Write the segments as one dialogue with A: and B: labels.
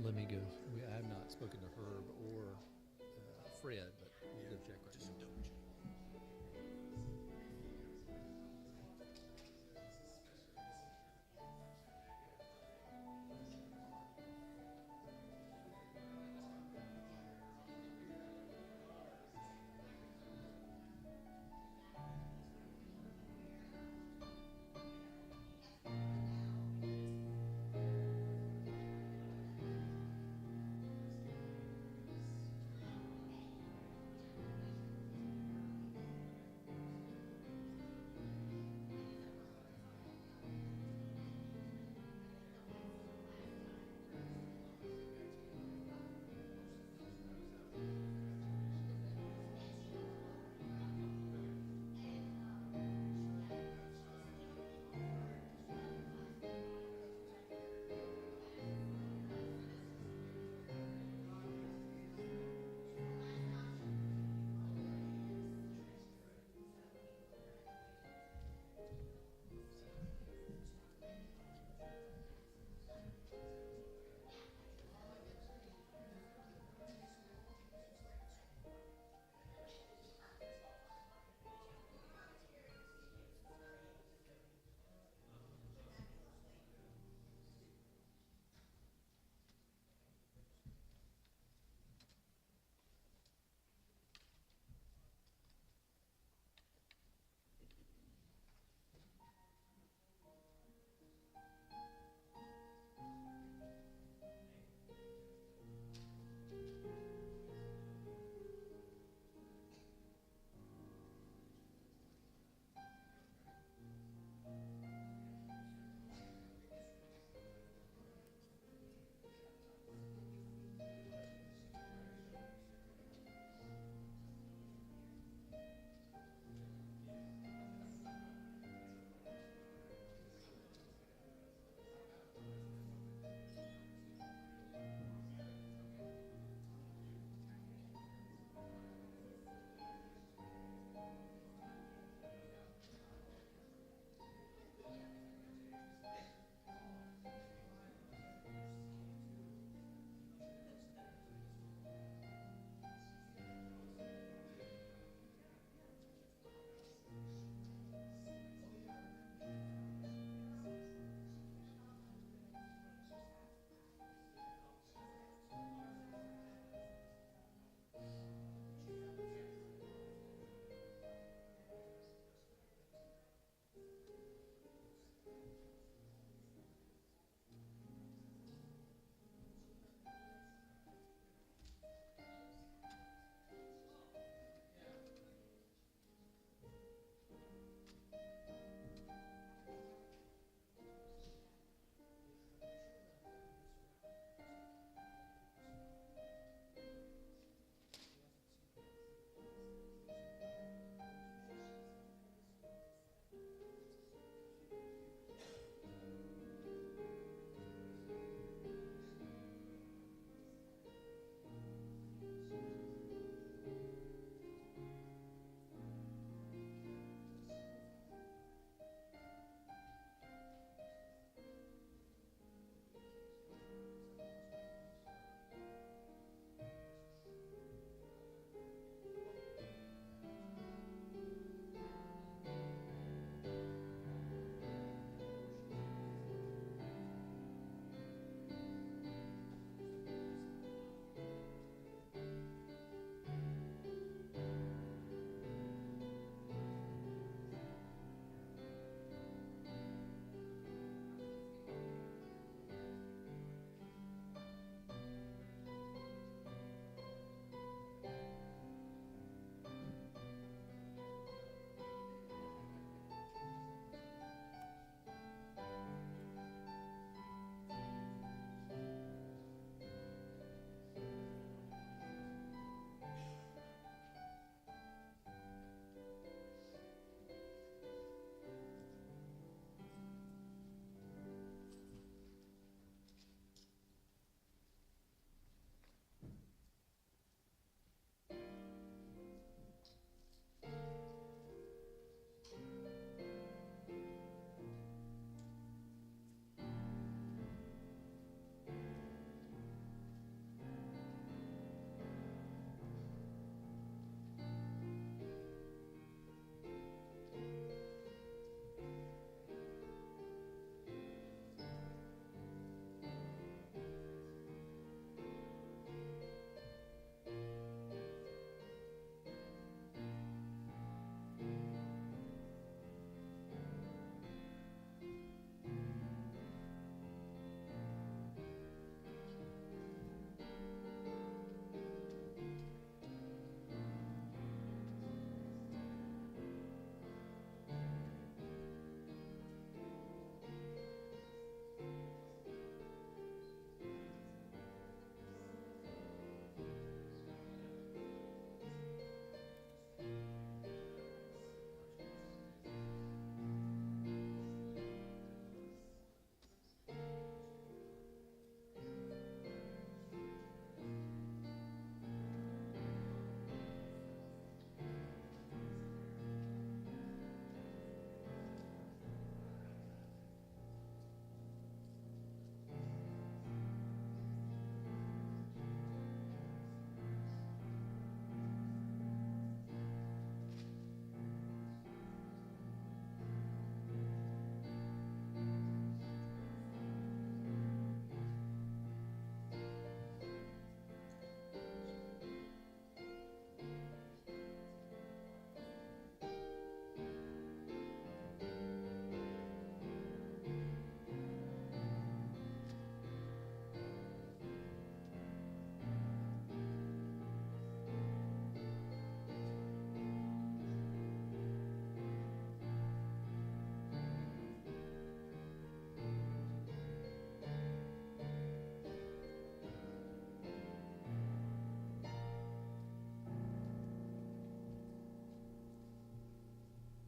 A: let me go. I have not spoken to Herb or Fred, but we'll go check right
B: Just
A: now.
B: double check.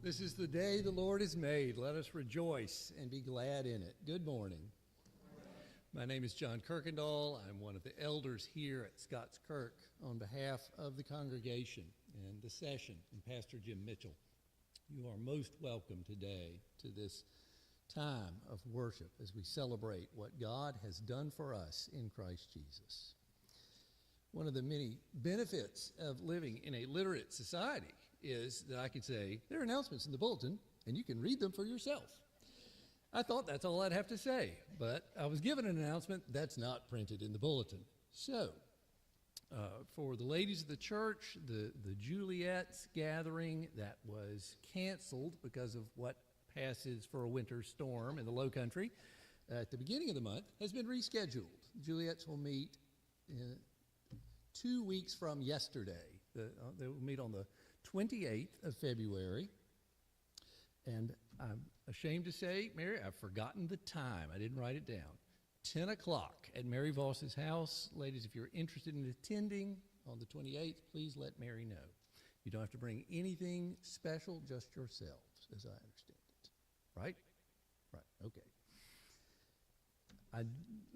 A: This is the day the Lord has made. Let us rejoice and be glad in it. Good morning. My name is John Kirkendall. I'm one of the elders here at Scots Kirk on behalf of the congregation and the session and Pastor Jim Mitchell. You are most welcome today to this time of worship as we celebrate what God has done for us in Christ Jesus. One of the many benefits of living in a literate society is that I could say, there are announcements in the bulletin, and you can read them for yourself. I thought that's all I'd have to say, but I was given an announcement that's not printed in the bulletin. So, for the ladies of the church, the Juliet's gathering that was canceled because of what passes for a winter storm in the Low Country at the beginning of the month has been rescheduled. Juliet's will meet 2 weeks from yesterday. They will meet on the 28th of February, and I'm ashamed to say, Mary, I've forgotten the time. I didn't write it down. 10 o'clock at Mary Voss's house. Ladies, if you're interested in attending on the 28th, please let Mary know. You don't have to bring anything special, just yourselves, as I understand it. Right? Right, okay. I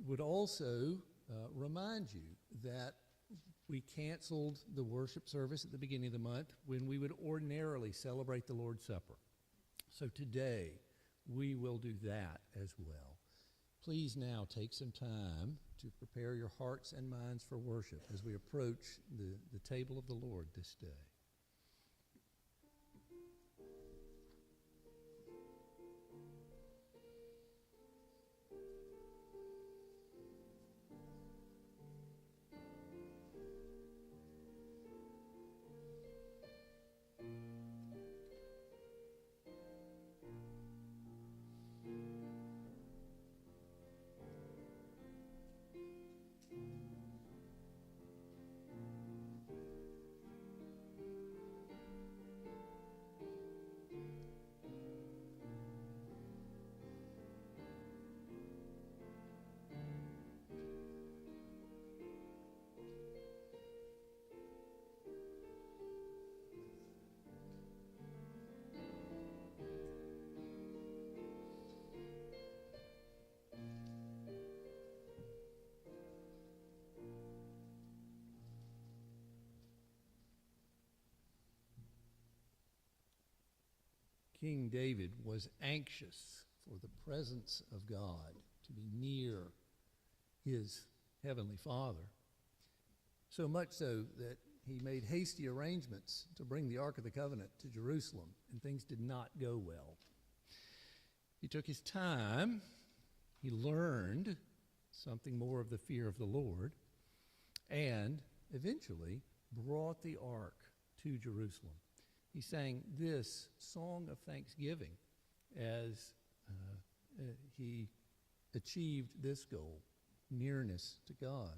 A: would also remind you that we canceled the worship service at the beginning of the month when we would ordinarily celebrate the Lord's Supper. So today, we will do that as well. Please now take some time to prepare your hearts and minds for worship as we approach the table of the Lord this day. King David was anxious for the presence of God to be near his heavenly Father, so much so that he made hasty arrangements to bring the Ark of the Covenant to Jerusalem, and things did not go well. He took his time, he learned something more of the fear of the Lord, and eventually brought the Ark to Jerusalem. He sang this song of thanksgiving as he achieved this goal, nearness to God.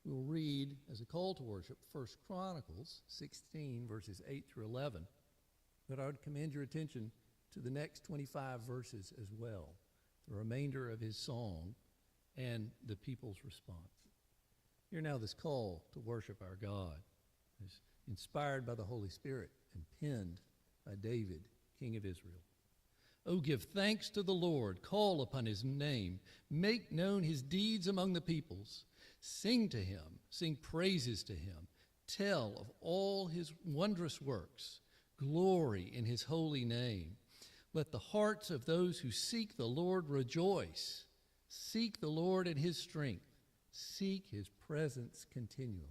A: We'll read as a call to worship 1 Chronicles 16, verses 8 through 11. But I would commend your attention to the next 25 verses as well, the remainder of his song and the people's response. Hear now this call to worship our God, is inspired by the Holy Spirit and penned by David, King of Israel. Oh, give thanks to the Lord, call upon his name, make known his deeds among the peoples. Sing to him, sing praises to him, tell of all his wondrous works, glory in his holy name. Let the hearts of those who seek the Lord rejoice. Seek the Lord in his strength, seek his presence continually.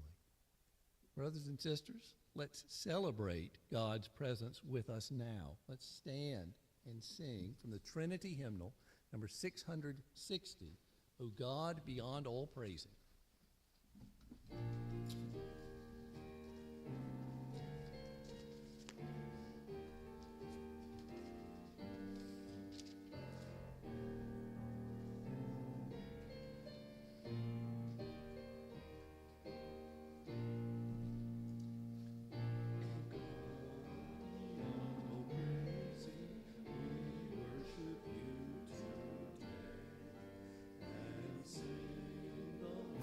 A: Brothers and sisters, let's celebrate God's presence with us now. Let's stand and sing from the Trinity hymnal, number 660, O God beyond all praising.
B: Worship you today and sing the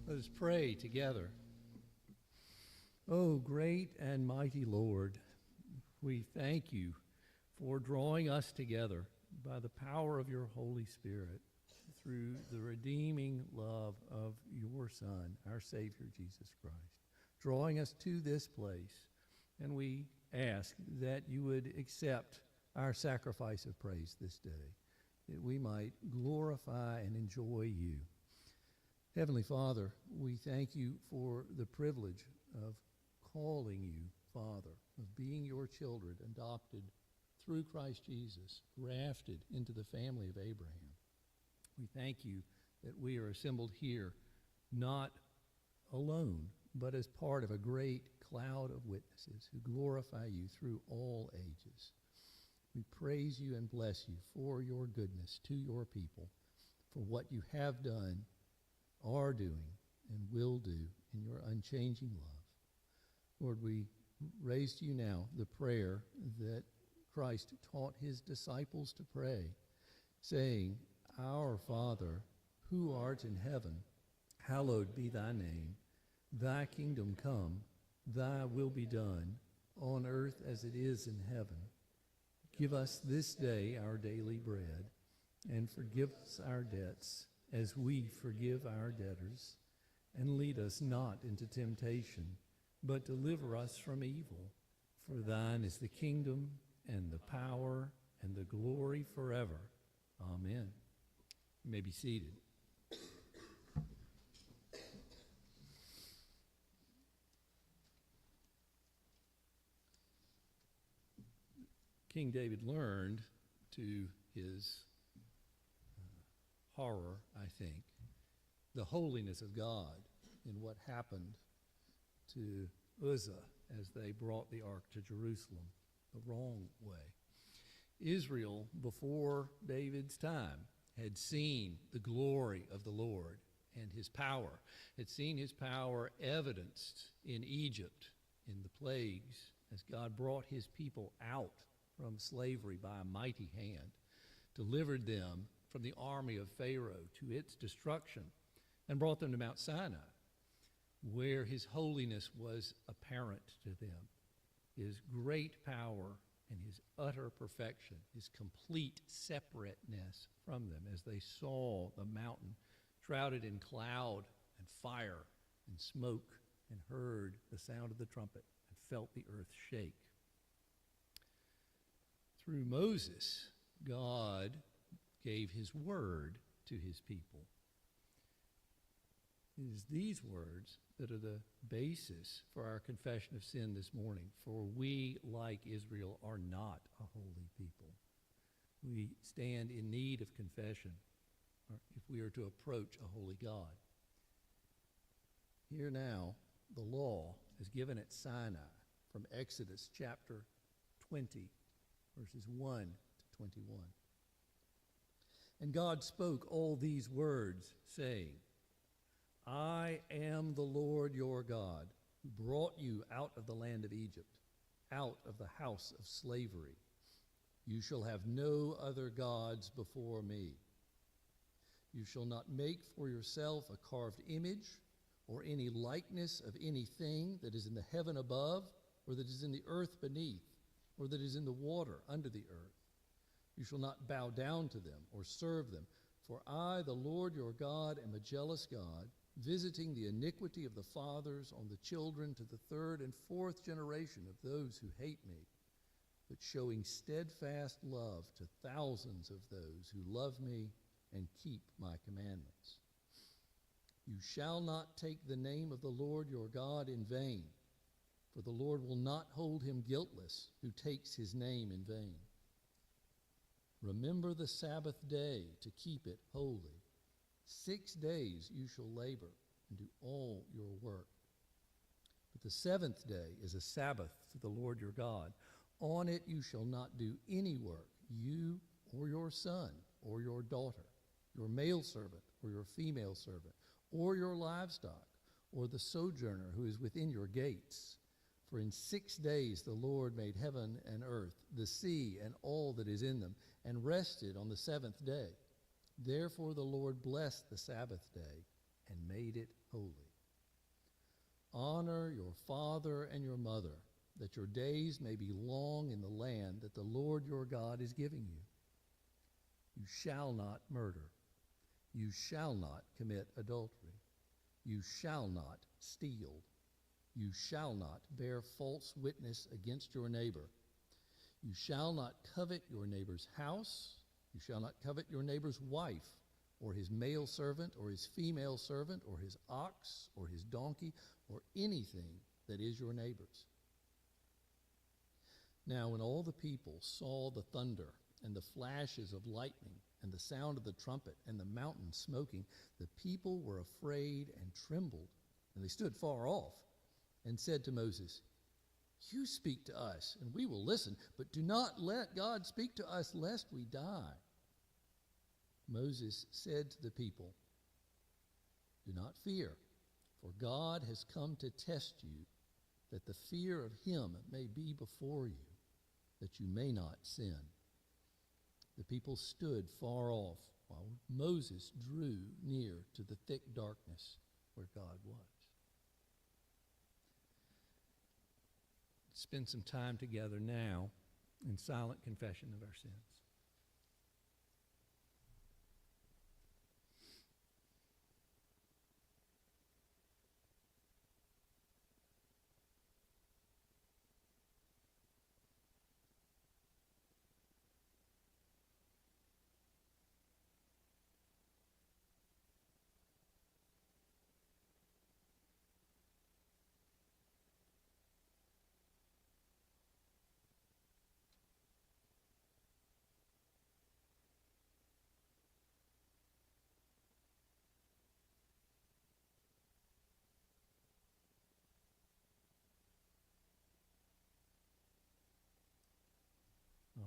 A: Let us pray together. Oh, great and mighty Lord, we thank you for drawing us together by the power of your Holy Spirit through the redeeming love of your Son, our Savior, Jesus Christ, drawing us to this place. And we ask that you would accept our sacrifice of praise this day, that we might glorify and enjoy you. Heavenly Father, we thank you for the privilege of calling you Father, of being your children, adopted through Christ Jesus, grafted into the family of Abraham. We thank you that we are assembled here not alone, but as part of a great cloud of witnesses who glorify you through all ages. We praise you and bless you for your goodness to your people, for what you have done, are doing, and will do in your unchanging love. Lord, we raise to you now the prayer that Christ taught his disciples to pray, saying, Our Father, who art in heaven, hallowed be thy name. Thy kingdom come, thy will be done, on earth as it is in heaven. Give us this day our daily bread, and forgive us our debts, as we forgive our debtors. And lead us not into temptation, but deliver us from evil. For thine is the kingdom, and the power, and the glory forever. Amen. You may be seated. King David learned, to his horror, I think, the holiness of God in what happened to Uzzah as they brought the ark to Jerusalem the wrong way. Israel, before David's time, had seen the glory of the Lord and his power, had seen his power evidenced in Egypt in the plagues as God brought his people out from slavery by a mighty hand, delivered them from the army of Pharaoh to its destruction, and brought them to Mount Sinai, where his holiness was apparent to them, his great power and his utter perfection, his complete separateness from them as they saw the mountain shrouded in cloud and fire and smoke, and heard the sound of the trumpet and felt the earth shake. Through Moses, God gave his word to his people. It is these words that are the basis for our confession of sin this morning. For we, like Israel, are not a holy people. We stand in need of confession if we are to approach a holy God. Here now, the law is given at Sinai from Exodus chapter 20, verses 1 to 21. And God spoke all these words, saying, I am the Lord your God, who brought you out of the land of Egypt, out of the house of slavery. You shall have no other gods before me. You shall not make for yourself a carved image or any likeness of anything that is in the heaven above, or that is in the earth beneath, or that is in the water under the earth. You shall not bow down to them or serve them, for I, the Lord your God, am a jealous God, visiting the iniquity of the fathers on the children to the third and fourth generation of those who hate me, but showing steadfast love to thousands of those who love me and keep my commandments. You shall not take the name of the Lord your God in vain, for the Lord will not hold him guiltless who takes his name in vain. Remember the Sabbath day to keep it holy. 6 days you shall labor and do all your work. But the seventh day is a Sabbath to the Lord your God. On it you shall not do any work, you or your son or your daughter, your male servant or your female servant, or your livestock, or the sojourner who is within your gates. For in 6 days the Lord made heaven and earth, the sea and all that is in them, and rested on the seventh day. Therefore the Lord blessed the Sabbath day and made it holy. Honor your father and your mother, that your days may be long in the land that the Lord your God is giving you. You shall not murder. You shall not commit adultery. You shall not steal. You shall not bear false witness against your neighbor. You shall not covet your neighbor's house. You shall not covet your neighbor's wife, or his male servant, or his female servant, or his ox, or his donkey, or anything that is your neighbor's. Now when all the people saw the thunder and the flashes of lightning and the sound of the trumpet and the mountain smoking, the people were afraid and trembled, and they stood far off and said to Moses, "You speak to us, and we will listen, but do not let God speak to us, lest we die." Moses said to the people, "Do not fear, for God has come to test you, that the fear of him may be before you, that you may not sin." The people stood far off, while Moses drew near to the thick darkness where God was. Spend some time together now in silent confession of our sins.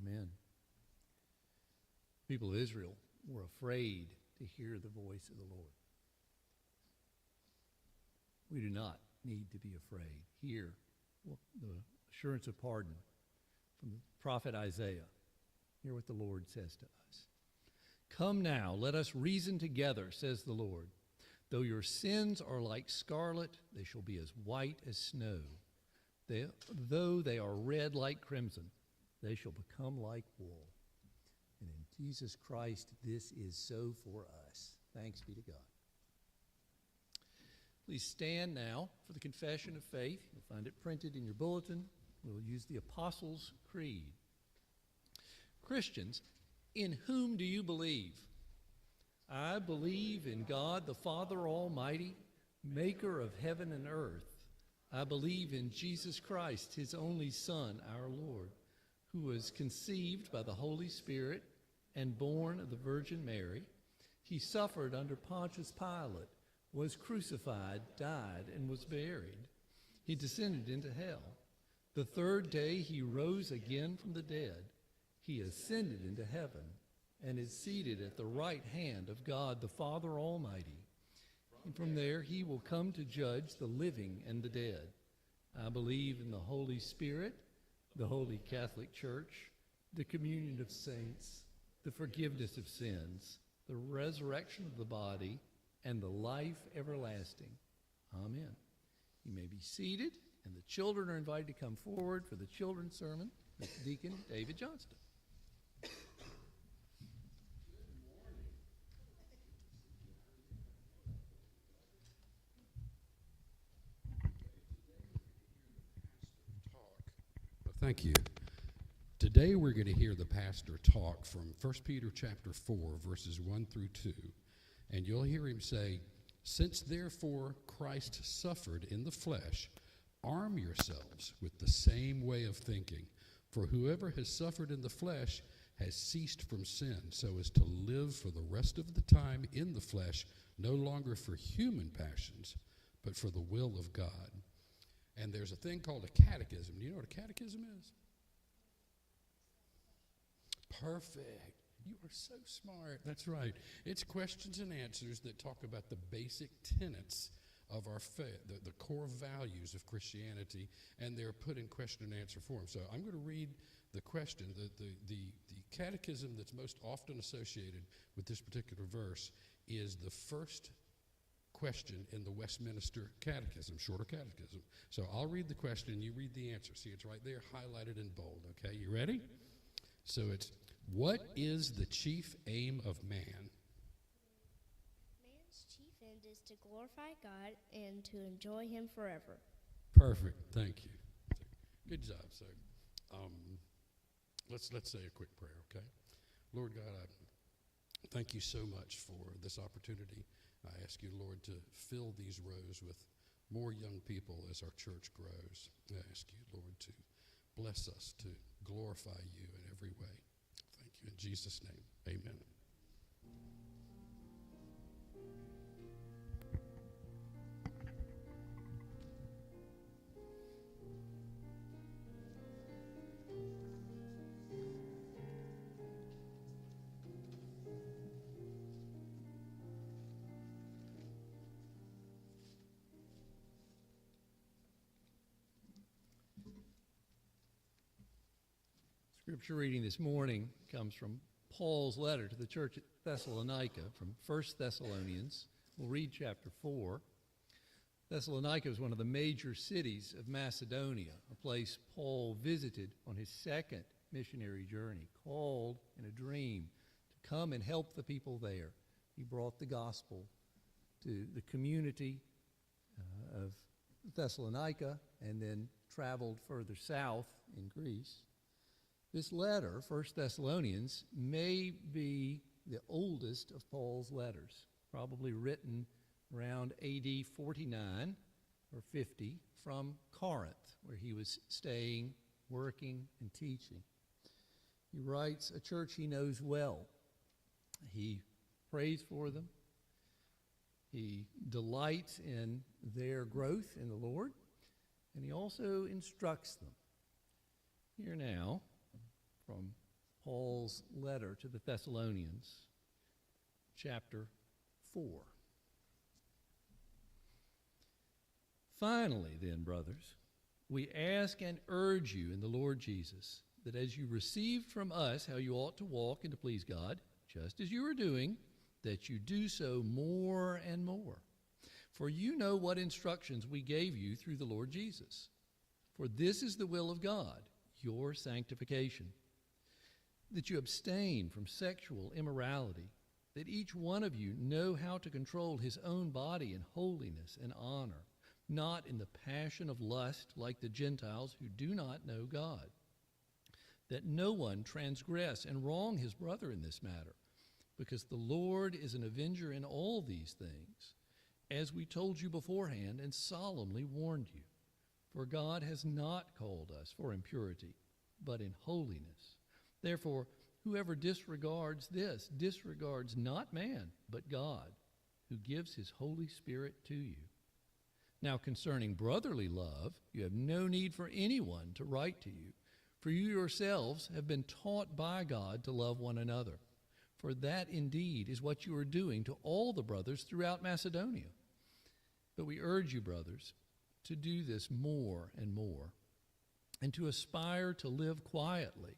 A: Amen. People of Israel were afraid to hear the voice of the Lord. We do not need to be afraid. Hear the assurance of pardon from the prophet Isaiah. Hear what the Lord says to us. "Come now, let us reason together, says the Lord. Though your sins are like scarlet, they shall be as white as snow. Though they are red like crimson, they shall become like wool." And in Jesus Christ, this is so for us. Thanks be to God. Please stand now for the confession of faith. You'll find it printed in your bulletin. We'll use the Apostles' Creed. Christians, in whom do you believe? I believe in God the Father Almighty, maker of heaven and earth. I believe in Jesus Christ, his only Son, our Lord, who was conceived by the Holy Spirit and born of the Virgin Mary. He suffered under Pontius Pilate, was crucified, died, and was buried. He descended into hell. The third day he rose again from the dead. He ascended into heaven and is seated at the right hand of God the Father Almighty. And from there he will come to judge the living and the dead. I believe in the Holy Spirit, the Holy Catholic Church, the communion of saints, the forgiveness of sins, the resurrection of the body, and the life everlasting. Amen. You may be seated, and the children are invited to come forward for the children's sermon with Deacon David Johnston.
B: Thank you. Today we're going to hear the pastor talk from 1 Peter chapter 4, verses 1 through 2. And you'll hear him say, "Since therefore Christ suffered in the flesh, arm yourselves with the same way of thinking. For whoever has suffered in the flesh has ceased from sin, so as to live for the rest of the time in the flesh, no longer for human passions, but for the will of God." And there's a thing called a catechism. Do you know what a catechism is? Perfect. You are so smart. That's right. It's questions and answers that talk about the basic tenets of our faith, the core values of Christianity, and they're put in question and answer form. So I'm going to read the question. The catechism that's most often associated with this particular verse is the first question in the Westminster Catechism, Shorter Catechism. So I'll read the question and you read the answer. See, it's right there highlighted in bold, okay? You ready? So it's, what is the chief aim of man?
C: Man's chief end is to glorify God and to enjoy him forever.
B: Perfect. Thank you. Good job, sir. Let's say a quick prayer, okay? Lord God, I thank you so much for this opportunity. I ask you, Lord, to fill these rows with more young people as our church grows. I ask you, Lord, to bless us, to glorify you in every way. Thank you. In Jesus' name, amen.
A: Scripture reading this morning comes from Paul's letter to the church at Thessalonica from 1 Thessalonians. We'll read chapter 4. Thessalonica was one of the major cities of Macedonia, a place Paul visited on his second missionary journey, called in a dream to come and help the people there. He brought the gospel to the community of Thessalonica and then traveled further south in Greece. This letter, 1 Thessalonians, may be the oldest of Paul's letters, probably written around AD 49 or 50 from Corinth, where he was staying, working, and teaching. He writes a church he knows well. He prays for them. He delights in their growth in the Lord, and he also instructs them. Here now, from Paul's letter to the Thessalonians, chapter 4. Finally, then, brothers, we ask and urge you in the Lord Jesus that as you received from us how you ought to walk and to please God, just as you are doing, that you do so more and more. For you know what instructions we gave you through the Lord Jesus. For this is the will of God, your sanctification, that you abstain from sexual immorality, that each one of you know how to control his own body in holiness and honor, not in the passion of lust like the Gentiles who do not know God, that no one transgress and wrong his brother in this matter, because the Lord is an avenger in all these things, as we told you beforehand and solemnly warned you. For God has not called us for impurity, but in holiness. Therefore, whoever disregards this disregards not man, but God, who gives his Holy Spirit to you. Now concerning brotherly love, you have no need for anyone to write to you, for you yourselves have been taught by God to love one another. For that indeed is what you are doing to all the brothers throughout Macedonia. But we urge you, brothers, to do this more and more, and to aspire to live quietly,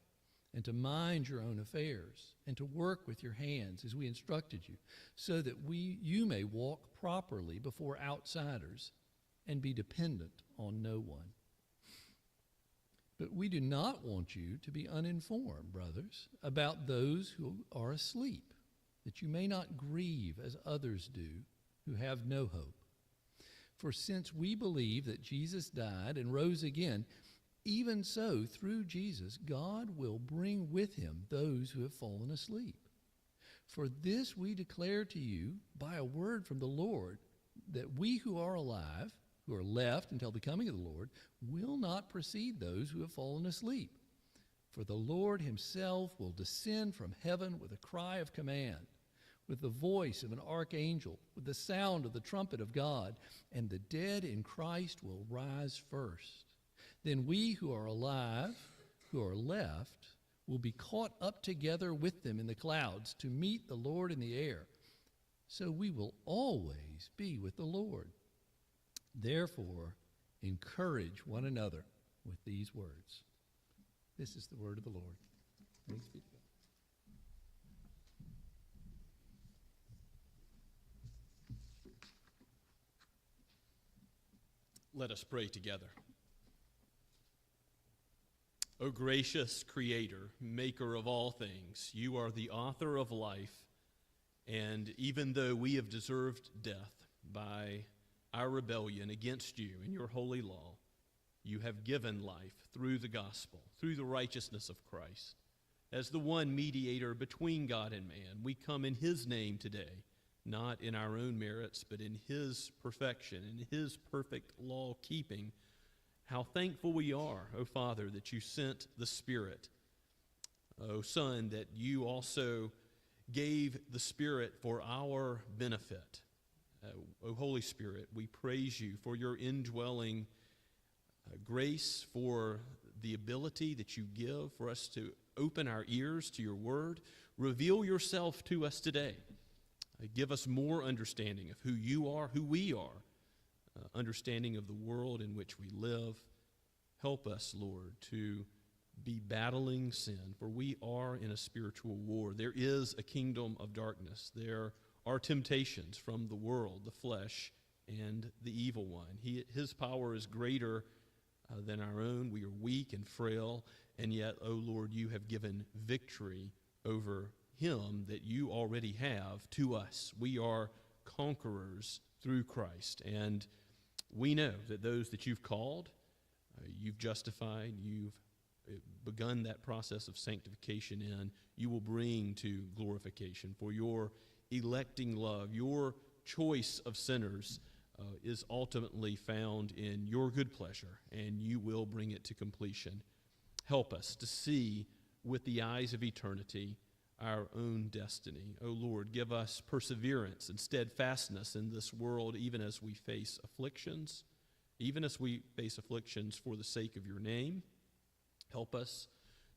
A: and to mind your own affairs, and to work with your hands as we instructed you, so that you may walk properly before outsiders and be dependent on no one. But we do not want you to be uninformed, brothers, about those who are asleep, that you may not grieve as others do who have no hope. For since we believe that Jesus died and rose again, even so, through Jesus, God will bring with him those who have fallen asleep. For this we declare to you by a word from the Lord, that we who are alive, who are left until the coming of the Lord, will not precede those who have fallen asleep. For the Lord himself will descend from heaven with a cry of command, with the voice of an archangel, with the sound of the trumpet of God, and the dead in Christ will rise first. Then we who are alive, who are left, will be caught up together with them in the clouds to meet the Lord in the air. So we will always be with the Lord. Therefore, encourage one another with these words. This is the word of the Lord. Thanks be to God.
D: Let us pray together. O gracious Creator, maker of all things, you are the author of life, and even though we have deserved death by our rebellion against you and your holy law, you have given life through the gospel, through the righteousness of Christ. As the one mediator between God and man, we come in his name today, not in our own merits, but in his perfection, in his perfect law-keeping. How thankful we are, O Father, that you sent the Spirit. O Son, that you also gave the Spirit for our benefit. O Holy Spirit, we praise you for your indwelling grace, for the ability that you give for us to open our ears to your word. Reveal yourself to us today. Give us more understanding of who you are, who we are, understanding of the world in which we live. Help us, Lord, to be battling sin, for we are in a spiritual war. There is a kingdom of darkness. There are temptations from the world, the flesh, and the evil one. His power is greater than our own. We are weak and frail, and yet, O Lord, you have given victory over him that you already have to us. We are conquerors through Christ, and we know that those that you've called, you've justified, you've begun that process of sanctification in, you will bring to glorification. For your electing love, your choice of sinners is ultimately found in your good pleasure, and you will bring it to completion. Help us to see with the eyes of eternity our own destiny. O Lord, give us perseverance and steadfastness in this world, even as we face afflictions, for the sake of your name. Help us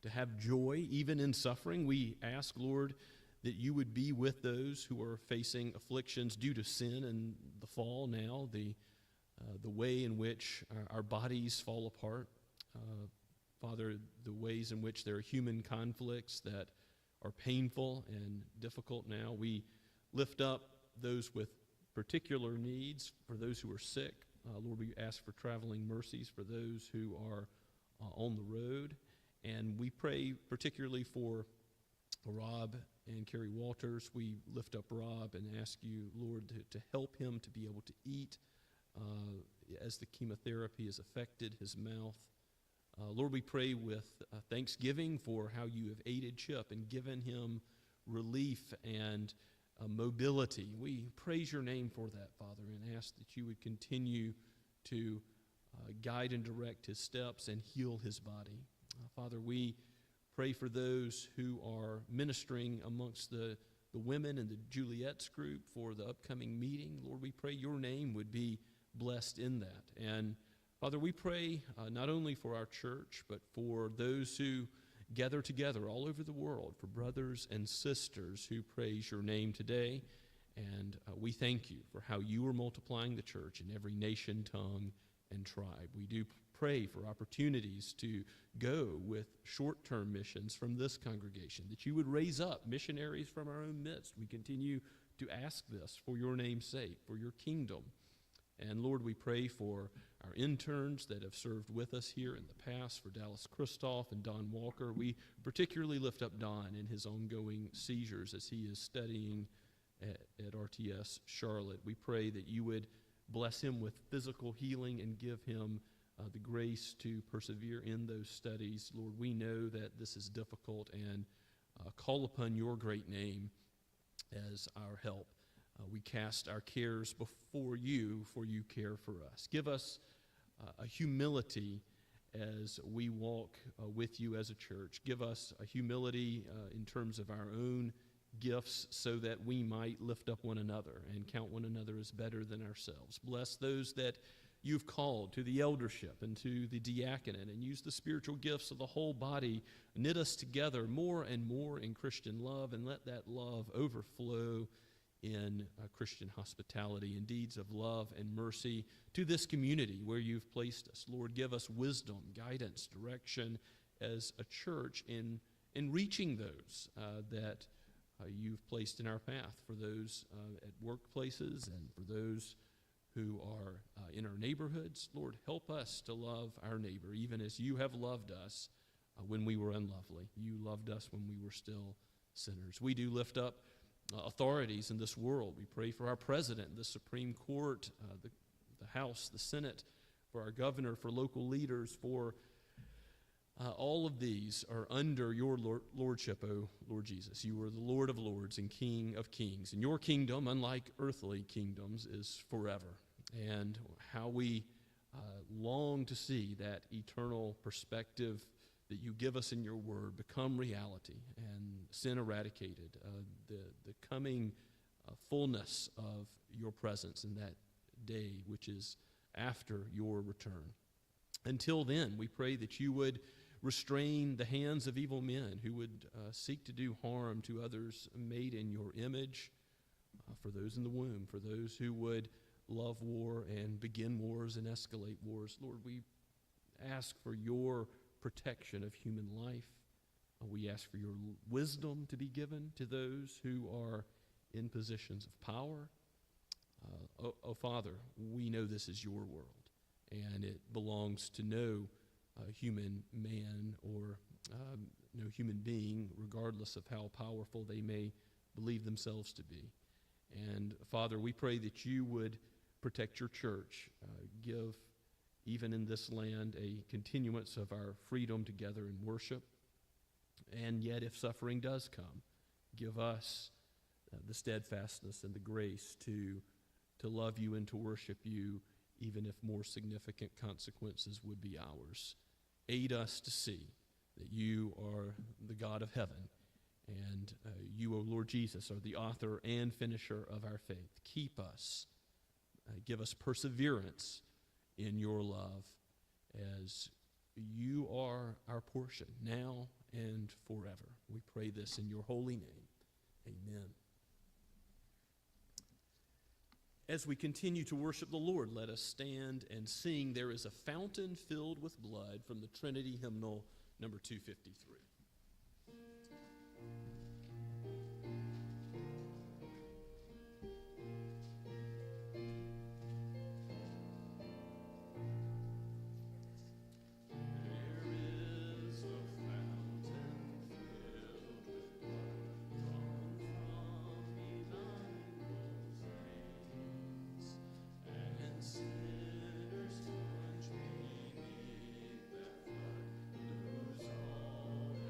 D: to have joy even in suffering. We ask, Lord, that you would be with those who are facing afflictions due to sin and the fall now, the way in which our bodies fall apart. Father, the ways in which there are human conflicts that are painful and difficult now. We lift up those with particular needs, for those who are sick. Lord, we ask for traveling mercies for those who are on the road. And we pray particularly for Rob and Carrie Walters. We lift up Rob and ask you, Lord, to help him to be able to eat as the chemotherapy has affected his mouth. Lord, we pray with thanksgiving for how you have aided Chip and given him relief and mobility. We praise your name for that, Father, and ask that you would continue to guide and direct his steps and heal his body. Father, we pray for those who are ministering amongst the women in the Juliet's group for the upcoming meeting. Lord, we pray your name would be blessed in that. And Father, we pray not only for our church, but for those who gather together all over the world, for brothers and sisters who praise your name today. And we thank you for how you are multiplying the church in every nation, tongue, and tribe. We do pray for opportunities to go with short-term missions from this congregation, that you would raise up missionaries from our own midst. We continue to ask this for your name's sake, for your kingdom. And Lord, we pray for our interns that have served with us here in the past, for Dallas Kristoff and Don Walker. We particularly lift up Don in his ongoing seizures as he is studying at RTS Charlotte. We pray that you would bless him with physical healing and give him the grace to persevere in those studies. Lord, we know that this is difficult, and call upon your great name as our help. We cast our cares before you, for you care for us. Give us a humility as we walk with you as a church. Give us a humility in terms of our own gifts, so that we might lift up one another and count one another as better than ourselves. Bless those that you've called to the eldership and to the diaconate, and use the spiritual gifts of the whole body. Knit us together more and more in Christian love, and let that love overflow in Christian hospitality and deeds of love and mercy to this community where you've placed us. Lord, give us wisdom, guidance, direction as a church in reaching those that you've placed in our path, for those at workplaces and for those who are in our neighborhoods. Lord, help us to love our neighbor, even as you have loved us when we were unlovely. You loved us when we were still sinners. We do lift up authorities in this world. We pray for our president, the Supreme Court, the House, the Senate, for our governor, for local leaders, for all of these are under your lordship, O Lord Jesus. You are the Lord of lords and King of kings. And your kingdom, unlike earthly kingdoms, is forever. And how we long to see that eternal perspective that you give us in your word become reality and sin eradicated, the coming fullness of your presence in that day which is after your return. Until then, we pray that you would restrain the hands of evil men who would seek to do harm to others made in your image, for those in the womb, for those who would love war and begin wars and escalate wars. Lord, we ask for your protection of human life. We ask for your wisdom to be given to those who are in positions of power. Oh, Father, we know this is your world, and it belongs to no human man or no human being, regardless of how powerful they may believe themselves to be. And Father, we pray that you would protect your church, give even in this land a continuance of our freedom together in worship. And yet, if suffering does come, give us the steadfastness and the grace to love you and to worship you, even if more significant consequences would be ours. Aid us to see that you are the God of heaven, and you, O Lord Jesus, are the author and finisher of our faith. Keep us, give us perseverance in your love, as you are our portion now and forever. We pray this in your holy name. Amen. As we continue to worship the Lord, let us stand and sing "There is a Fountain Filled with Blood" from the Trinity Hymnal, number 253.
E: Sinners plunge beneath that flood, lose all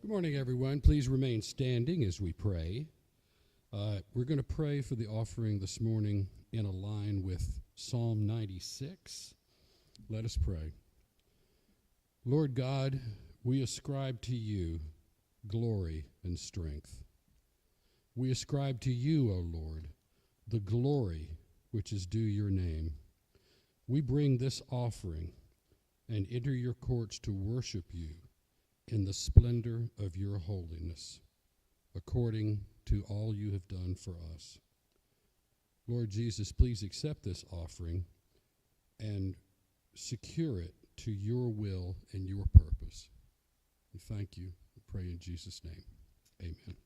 B: Good morning, everyone. Please remain standing as we pray. We're going to pray for the offering this morning in a line with Psalm 96. Let us pray. Lord God, we ascribe to you glory and strength. We ascribe to you, O Lord, the glory which is due your name. We bring this offering and enter your courts to worship you in the splendor of your holiness, according to all you have done for us. Lord Jesus, please accept this offering and secure it to your will and your purpose. We thank you. We pray in Jesus' name. Amen.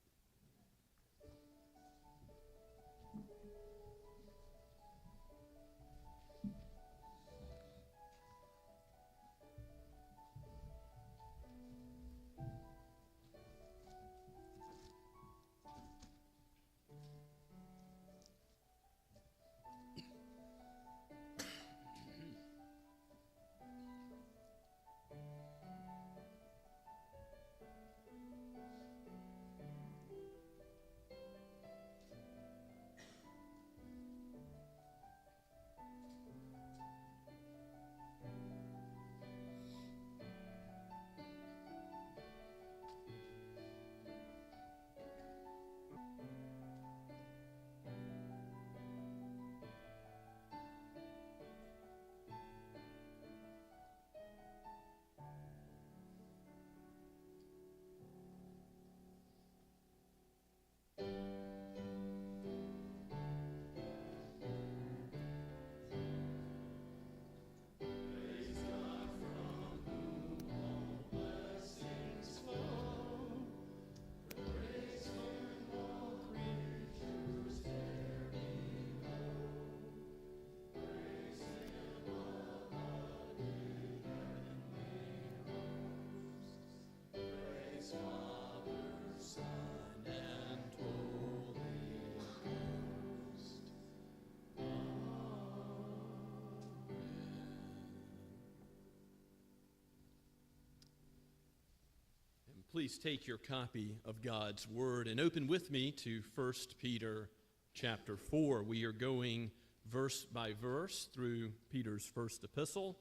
D: Please take your copy of God's Word and open with me to 1 Peter chapter 4. We are going verse by verse through Peter's first epistle,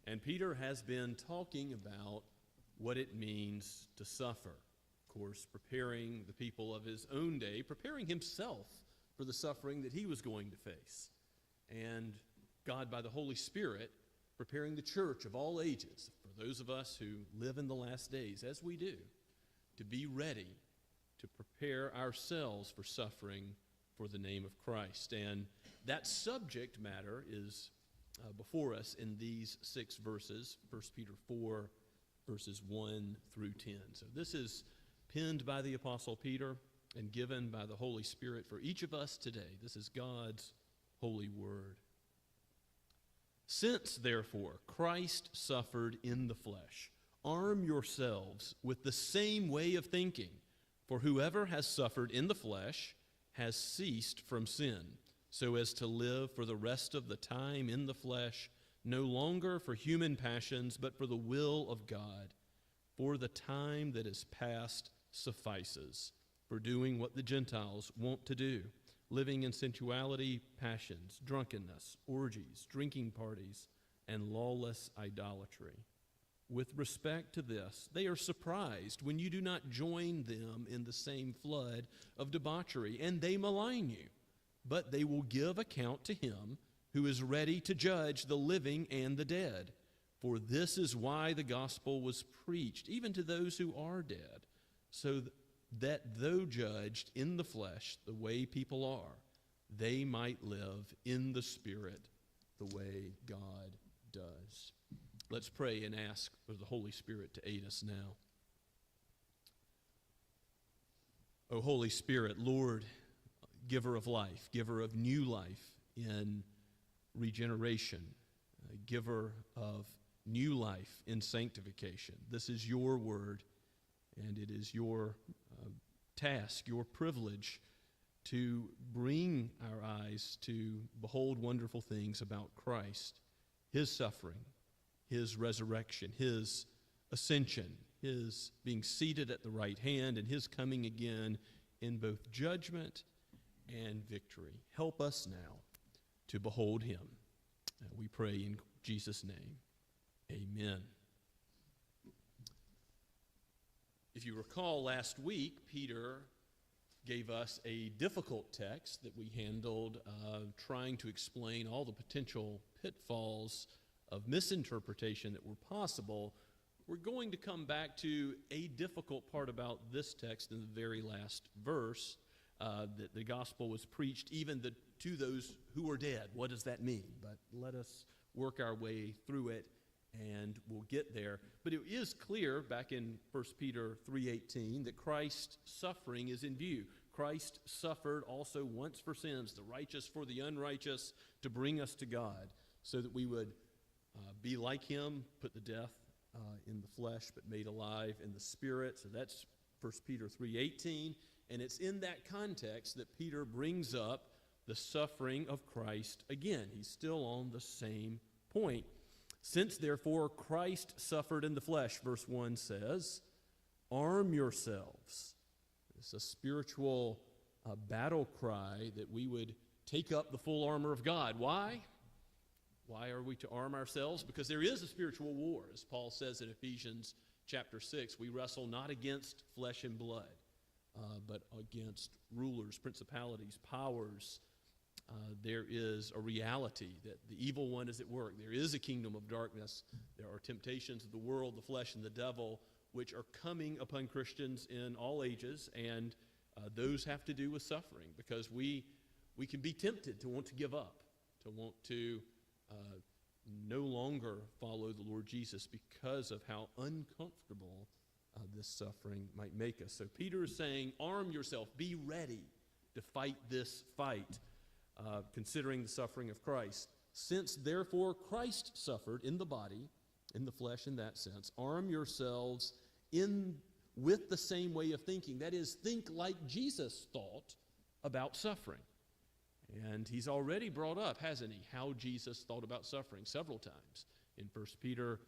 D: and Peter has been talking about what it means to suffer. Of course, preparing the people of his own day, preparing himself for the suffering that he was going to face. And God, by the Holy Spirit, preparing the church of all ages, for those of us who live in the last days, as we do, to be ready to prepare ourselves for suffering for the name of Christ. And that subject matter is before us in these 6 verses, 1 Peter 4, verses 1 through 10. So this is penned by the Apostle Peter and given by the Holy Spirit for each of us today. This is God's holy word. Since, therefore, Christ suffered in the flesh, arm yourselves with the same way of thinking, for whoever has suffered in the flesh has ceased from sin, so as to live for the rest of the time in the flesh, no longer for human passions, but for the will of God. For the time that is past suffices for doing what the Gentiles want to do, living in sensuality, passions, drunkenness, orgies, drinking parties, and lawless idolatry. With respect to this, they are surprised when you do not join them in the same flood of debauchery, and they malign you. But they will give account to him who is ready to judge the living and the dead. For this is why the gospel was preached, even to those who are dead, so that though judged in the flesh the way people are, they might live in the Spirit the way God does. Let's pray and ask for the Holy Spirit to aid us now. O Holy Spirit, Lord, giver of life, giver of new life in regeneration, giver of new life in sanctification. This is your word, and it is your task, your privilege to bring our eyes to behold wonderful things about Christ, his suffering, his resurrection, his ascension, his being seated at the right hand and his coming again in both judgment and victory. Help us now to behold him. We pray in Jesus' name. Amen. If you recall, last week, Peter gave us a difficult text that we handled, trying to explain all the potential pitfalls of misinterpretation that were possible. We're going to come back to a difficult part about this text in the very last verse, that the gospel was preached even to those who are dead. What does that mean? But let us work our way through it, and we'll get there. But it is clear back in 1 Peter 3:18 that Christ's suffering is in view. Christ suffered also once for sins, the righteous for the unrighteous, to bring us to God, so that we would be like him, put to death in the flesh, but made alive in the spirit. So that's 1 Peter 3:18. And it's in that context that Peter brings up the suffering of Christ again. He's still on the same point. Since, therefore, Christ suffered in the flesh, verse 1 says, arm yourselves. It's a spiritual battle cry that we would take up the full armor of God. Why? Why are we to arm ourselves? Because there is a spiritual war. As Paul says in Ephesians chapter 6, we wrestle not against flesh and blood, but against rulers, principalities, powers. There is a reality that the evil one is at work. There is a kingdom of darkness. There are temptations of the world, the flesh, and the devil, which are coming upon Christians in all ages, and those have to do with suffering, because we can be tempted to want to give up, to want to no longer follow the Lord Jesus because of how uncomfortable this suffering might make us. So Peter is saying, arm yourself, be ready to fight this fight, considering the suffering of Christ. Since, therefore, Christ suffered in the body, in the flesh in that sense, arm yourselves with the same way of thinking. That is, think like Jesus thought about suffering. And he's already brought up, hasn't he, how Jesus thought about suffering several times. In 1 Peter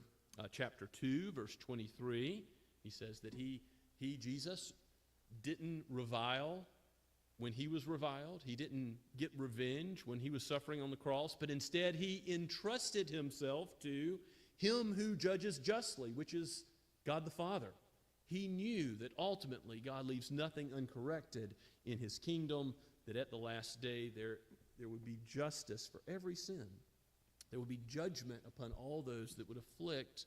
D: chapter 2, verse 23, he says that Jesus, didn't revile when he was reviled. He didn't get revenge when he was suffering on the cross, but instead he entrusted himself to him who judges justly, which is God the Father. He knew that ultimately God leaves nothing uncorrected in his kingdom, that at the last day there would be justice for every sin. There would be judgment upon all those that would afflict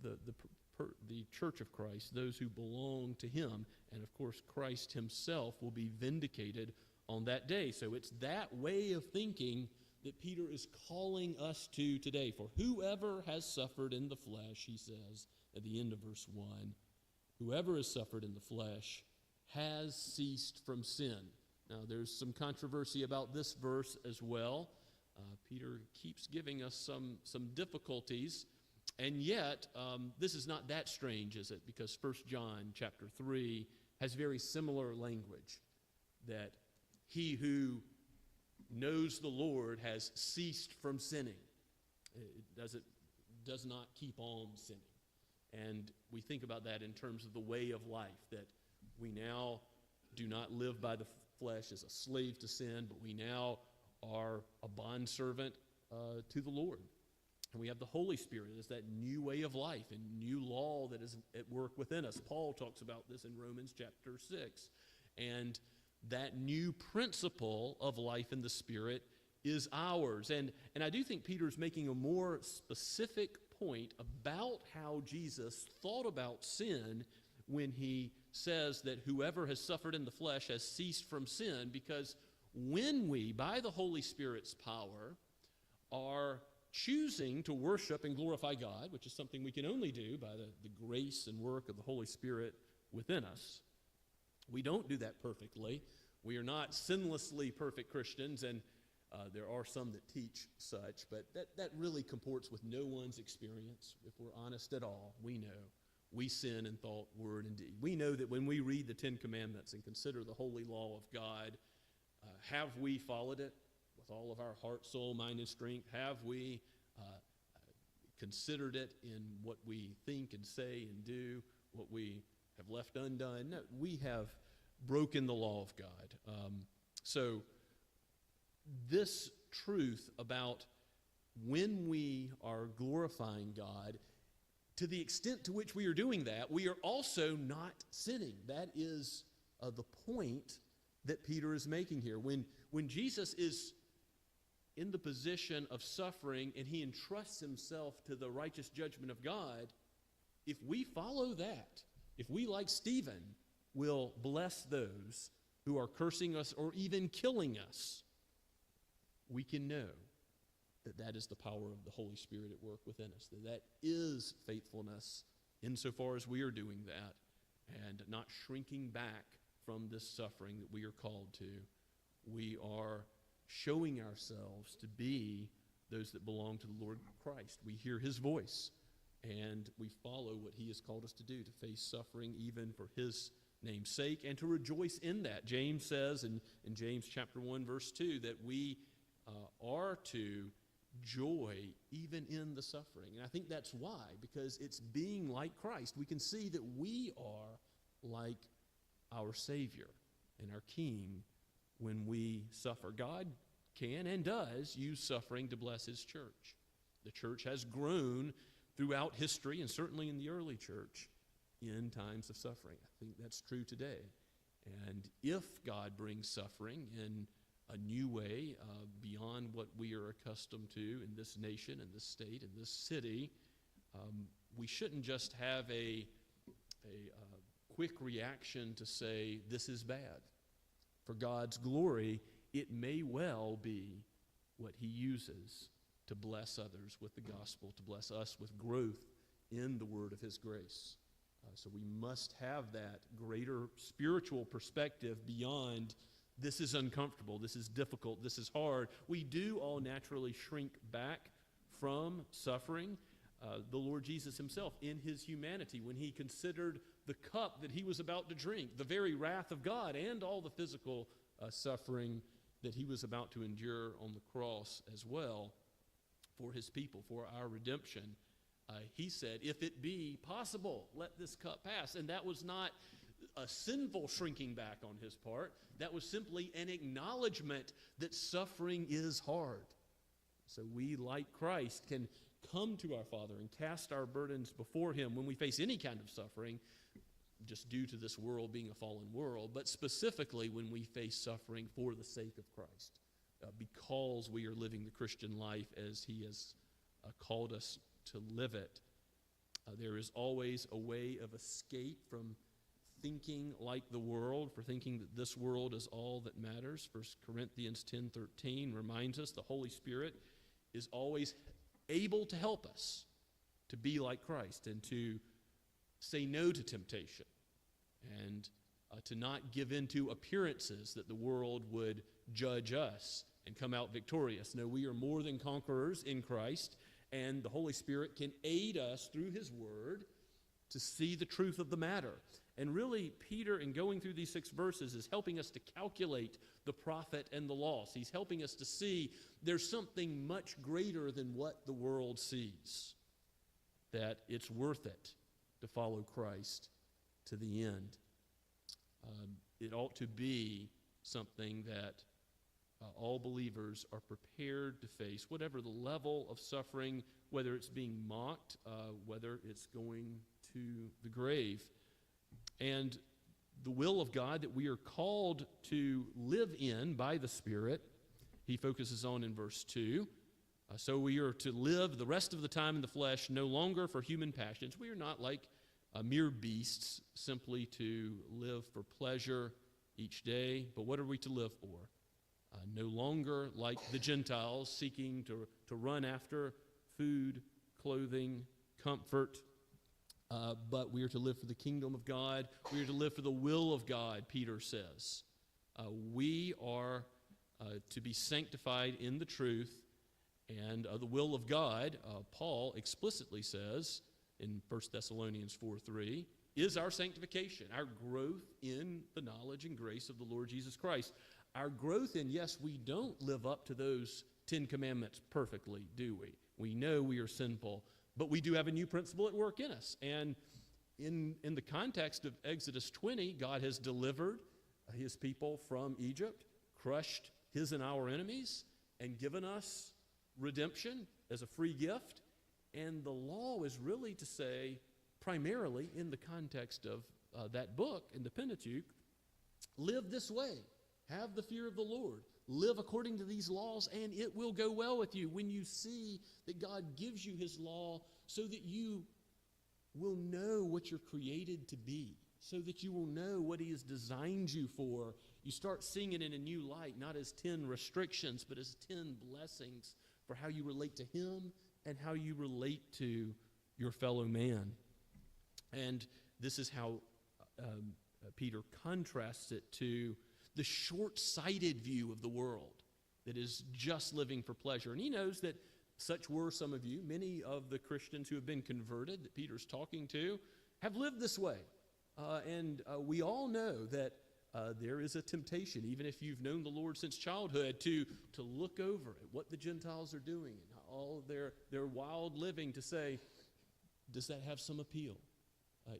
D: the church of Christ, those who belong to him. And of course, Christ himself will be vindicated on that day. So it's that way of thinking that Peter is calling us to today. For whoever has suffered in the flesh, he says at the end of verse 1, whoever has suffered in the flesh has ceased from sin. Now, there's some controversy about this verse as well. Peter keeps giving us some difficulties, and yet this is not that strange, is it? Because 1 John chapter 3 has very similar language, that he who knows the Lord has ceased from sinning. It does not keep on sinning. And we think about that in terms of the way of life, that we now do not live by the flesh as a slave to sin, but we now are a bondservant to the Lord. And we have the Holy Spirit as that new way of life and new law that is at work within us. Paul talks about this in Romans chapter 6. And that new principle of life in the Spirit is ours. And I do think Peter's making a more specific point about how Jesus thought about sin when he says that whoever has suffered in the flesh has ceased from sin, because when we, by the Holy Spirit's power, are choosing to worship and glorify God, which is something we can only do by the grace and work of the Holy Spirit within us, we don't do that perfectly. We are not sinlessly perfect Christians, and there are some that teach such, but that really comports with no one's experience. If we're honest at all, we know we sin in thought, word, and deed. We know that when we read the Ten Commandments and consider the holy law of God, have we followed it with all of our heart, soul, mind, and strength? Have we considered it in what we think and say and do, what we have left undone. No, we have broken the law of God. So this truth about when we are glorifying God, to the extent to which we are doing that, we are also not sinning. That is the point that Peter is making here. When Jesus is in the position of suffering and he entrusts himself to the righteous judgment of God, if we follow that, if we, like Stephen, will bless those who are cursing us or even killing us, we can know that that is the power of the Holy Spirit at work within us, that is faithfulness insofar as we are doing that and not shrinking back from this suffering that we are called to. We are showing ourselves to be those that belong to the Lord Christ. We hear his voice and we follow what he has called us to do, to face suffering even for his name's sake and to rejoice in that. James says in James chapter 1 verse 2 that we are to joy even in the suffering. And I think that's why, because it's being like Christ. We can see that we are like our Savior and our King when we suffer. God can and does use suffering to bless his church. The church has grown throughout history and certainly in the early church in times of suffering. I think that's true today. And if God brings suffering in a new way beyond what we are accustomed to in this nation, in this state, in this city, we shouldn't just have a quick reaction to say, this is bad. For God's glory, it may well be what he uses to bless others with the gospel, to bless us with growth in the word of his grace. So we must have that greater spiritual perspective beyond this is uncomfortable, this is difficult, this is hard. We do all naturally shrink back from suffering. The Lord Jesus himself, in his humanity, when he considered the cup that he was about to drink, the very wrath of God and all the physical suffering that he was about to endure on the cross as well for his people, for our redemption, he said, if it be possible, let this cup pass. And that was not a sinful shrinking back on his part. That was simply an acknowledgement that suffering is hard. So we, like Christ, can come to our Father and cast our burdens before him when we face any kind of suffering, just due to this world being a fallen world, but specifically when we face suffering for the sake of Christ, because we are living the Christian life as he has called us to live it. There is always a way of escape from thinking like the world, for thinking that this world is all that matters. 1 Corinthians 10:13 reminds us the Holy Spirit is always able to help us to be like Christ and to say no to temptation and to not give in to appearances that the world would judge us and come out victorious. No, we are more than conquerors in Christ, and the Holy Spirit can aid us through his word to see the truth of the matter. And really, Peter, in going through these 6 verses, is helping us to calculate the profit and the loss. He's helping us to see there's something much greater than what the world sees, that it's worth it to follow Christ to the end. It ought to be something that all believers are prepared to face, whatever the level of suffering, whether it's being mocked, whether it's going to the grave. And the will of God that we are called to live in by the Spirit, he focuses on in verse 2. So we are to live the rest of the time in the flesh, no longer for human passions. We are not like mere beasts, simply to live for pleasure each day. But what are we to live for? No longer like the Gentiles, seeking to run after food, clothing, comfort, but we are to live for the kingdom of God. We are to live for the will of God, Peter says. We are to be sanctified in the truth, and the will of God, Paul explicitly says in 1 Thessalonians 4:3, is our sanctification, our growth in the knowledge and grace of the Lord Jesus Christ. Our growth in, yes, we don't live up to those 10 commandments perfectly, do we? We know we are sinful, But we do have a new principle at work in us. And in the context of Exodus 20, God has delivered his people from Egypt, crushed his and our enemies, and given us redemption as a free gift. And the law is really to say, primarily in the context of that book, in the Pentateuch, live this way. Have the fear of the Lord. Live according to these laws, and it will go well with you when you see that God gives you his law so that you will know what you're created to be, so that you will know what he has designed you for. You start seeing it in a new light, not as 10 restrictions, but as 10 blessings for how you relate to him and how you relate to your fellow man. And this is how Peter contrasts it to the short-sighted view of the world that is just living for pleasure. And he knows that such were some of you. Many of the Christians who have been converted that Peter's talking to have lived this way. And we all know that there is a temptation, even if you've known the Lord since childhood, to look over at what the Gentiles are doing and all their wild living, to say, does that have some appeal?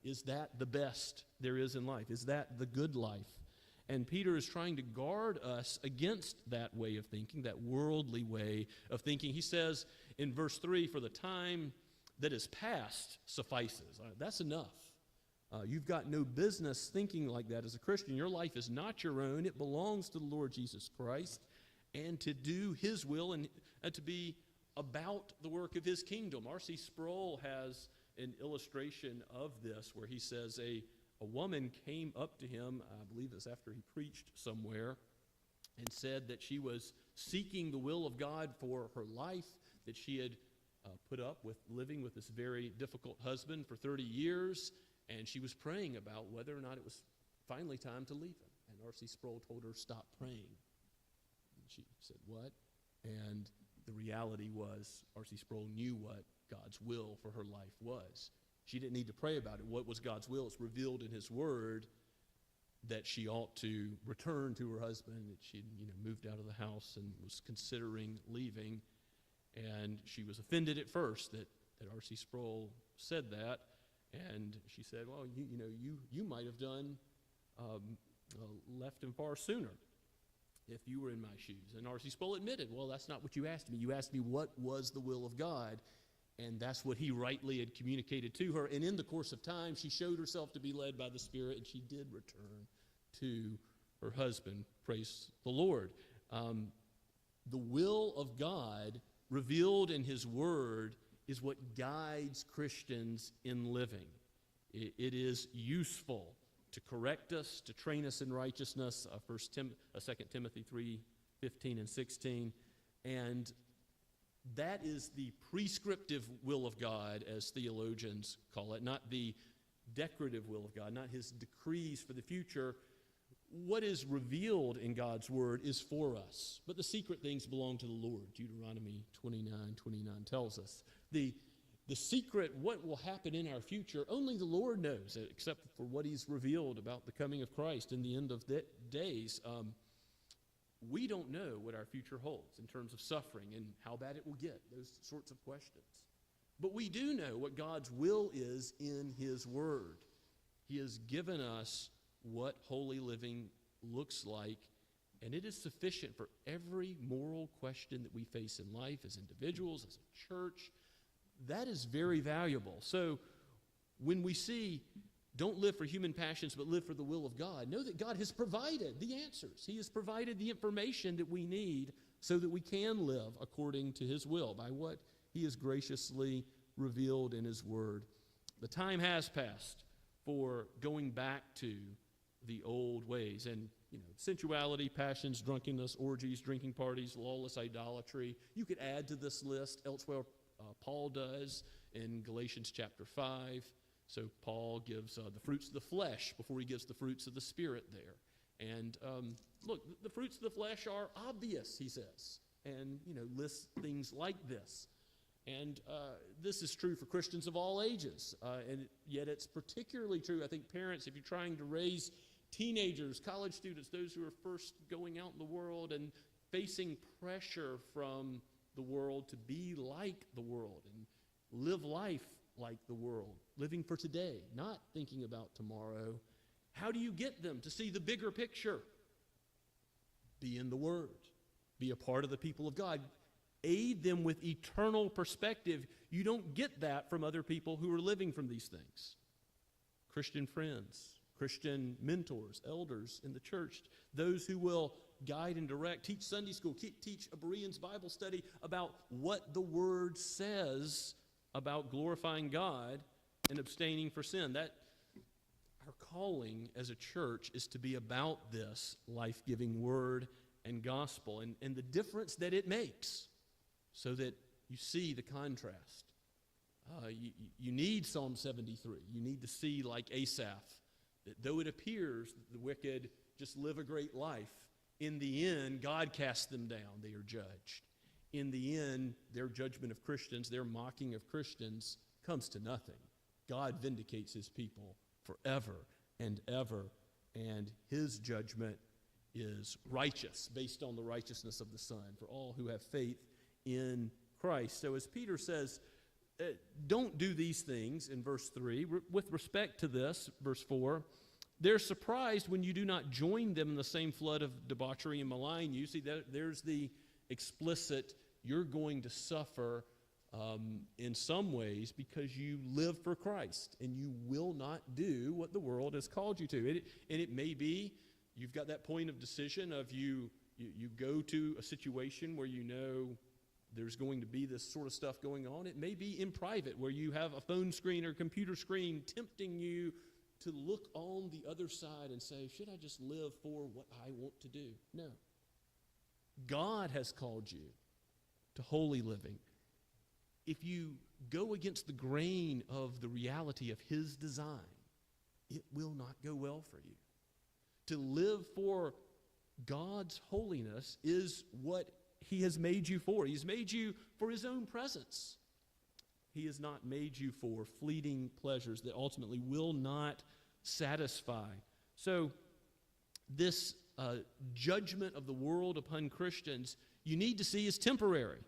D: Is that the best there is in life? Is that the good life? And Peter is trying to guard us against that way of thinking, that worldly way of thinking. He says in verse 3, for the time that is past suffices. That's enough. You've got no business thinking like that as a Christian. Your life is not your own. It belongs to the Lord Jesus Christ. And to do his will and to be about the work of his kingdom. R.C. Sproul has an illustration of this where he says a woman came up to him, I believe it's after he preached somewhere, and said that she was seeking the will of God for her life, that she had put up with living with this very difficult husband for 30 years, and she was praying about whether or not it was finally time to leave him. And R.C. Sproul told her, stop praying. And she said, what? And the reality was R.C. Sproul knew what God's will for her life was. She didn't need to pray about it. What was God's will? It's revealed in his word that she ought to return to her husband, that she'd moved out of the house and was considering leaving. And she was offended at first that R.C. Sproul said that. And she said, well, you might have done left him far sooner if you were in my shoes. And R.C. Sproul admitted, well, that's not what you asked me. You asked me what was the will of God. And that's what he rightly had communicated to her. And in the course of time, she showed herself to be led by the Spirit, and she did return to her husband. Praise the Lord. The will of God revealed in his word is what guides Christians in living. It is useful to correct us, to train us in righteousness, 2 Timothy 3:15 and 16. And that is the prescriptive will of God, as theologians call it, not the decorative will of God, not his decrees for the future. What is revealed in God's word is for us, but the secret things belong to the Lord. Deuteronomy 29:29 tells us. The secret, what will happen in our future, only the Lord knows, except for what he's revealed about the coming of Christ in the end of the days. We don't know what our future holds in terms of suffering and how bad it will get, those sorts of questions. But we do know what God's will is in his word. He has given us what holy living looks like, and it is sufficient for every moral question that we face in life as individuals, as a church. That is very valuable. So when we see, don't live for human passions, but live for the will of God, know that God has provided the answers. He has provided the information that we need so that we can live according to his will by what he has graciously revealed in his word. The time has passed for going back to the old ways. And, sensuality, passions, drunkenness, orgies, drinking parties, lawless idolatry. You could add to this list elsewhere. Paul does in Galatians chapter 5. So Paul gives the fruits of the flesh before he gives the fruits of the Spirit there. And look, the fruits of the flesh are obvious, he says, and, lists things like this. And this is true for Christians of all ages. And yet it's particularly true, I think, parents, if you're trying to raise teenagers, college students, those who are first going out in the world and facing pressure from the world to be like the world. And live life like the world, living for today, not thinking about tomorrow. How do you get them to see the bigger picture? Be in the Word. Be a part of the people of God. Aid them with eternal perspective. You don't get that from other people who are living from these things. Christian friends, Christian mentors, elders in the church, those who will guide and direct, teach Sunday school, teach a Bereans Bible study about what the Word says about glorifying God and abstaining for sin. That our calling as a church is to be about this life-giving Word and gospel and the difference that it makes, so that you see the contrast. You need Psalm 73. You need to see, like Asaph, that though it appears that the wicked just live a great life, in the end, God casts them down. They are judged. In the end, their judgment of Christians, their mocking of Christians, comes to nothing. God vindicates his people forever and ever, and his judgment is righteous, based on the righteousness of the Son, for all who have faith in Christ. So as Peter says, don't do these things in verse 3. With respect to this, verse 4, they're surprised when you do not join them in the same flood of debauchery and malign you. See, there's the explicit, you're going to suffer in some ways because you live for Christ and you will not do what the world has called you to. And it may be you've got that point of decision of you go to a situation where you know there's going to be this sort of stuff going on. It may be in private where you have a phone screen or computer screen tempting you to look on the other side and say, should I just live for what I want to do? No. God has called you to holy living. If you go against the grain of the reality of his design, it will not go well for you. To live for God's holiness is what he has made you for. He's made you for his own presence. He has not made you for fleeting pleasures that ultimately will not satisfy. So this judgment of the world upon Christians, you need to see as temporary.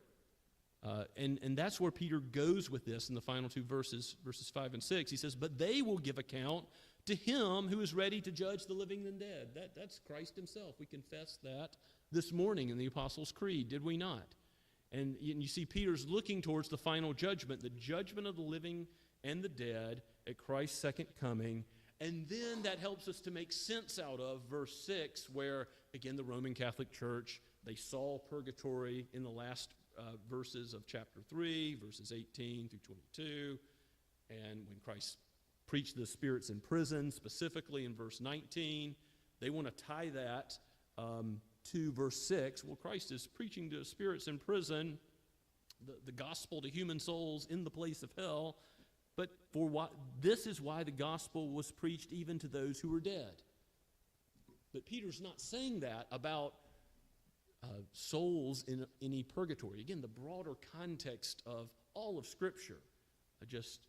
D: And that's where Peter goes with this in the final two verses 5 and 6. He says, but they will give account to him who is ready to judge the living and dead. That's Christ himself. We confessed that this morning in the Apostles' Creed, did we not? And you see Peter's looking towards the final judgment, the judgment of the living and the dead at Christ's second coming. And then that helps us to make sense out of verse 6, where, again, the Roman Catholic Church, they saw purgatory in the last verses of chapter 3, verses 18 through 22. And when Christ preached the spirits in prison, specifically in verse 19, they want to tie that to verse 6. Well, Christ is preaching to spirits in prison, the gospel to human souls in the place of hell. But this is why the gospel was preached even to those who were dead. But Peter's not saying that about souls in any purgatory. Again, the broader context of all of Scripture just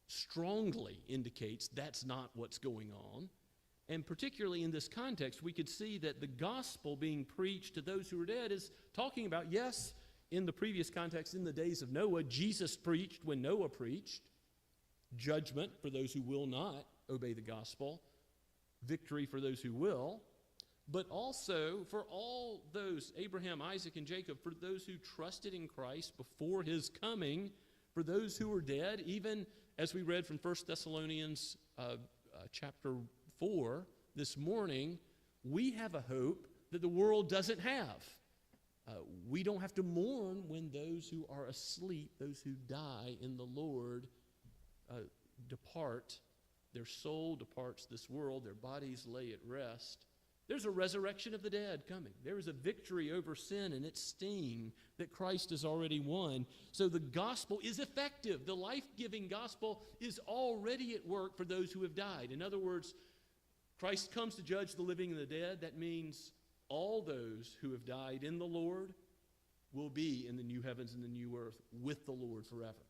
D: strongly indicates that's not what's going on. And particularly in this context, we could see that the gospel being preached to those who are dead is talking about, yes, in the previous context, in the days of Noah, Jesus preached when Noah preached, judgment for those who will not obey the gospel, victory for those who will, but also for all those, Abraham, Isaac, and Jacob, for those who trusted in Christ before his coming, for those who were dead, even as we read from 1 Thessalonians chapter 4 this morning, we have a hope that the world doesn't have. We don't have to mourn when those who are asleep, those who die in the Lord, depart. Their soul departs this world. Their bodies lay at rest. There's a resurrection of the dead coming. There is a victory over sin and its sting that Christ has already won. So the gospel is effective. The life-giving gospel is already at work for those who have died. In other words, Christ comes to judge the living and the dead. That means all those who have died in the Lord will be in the new heavens and the new earth with the Lord forever.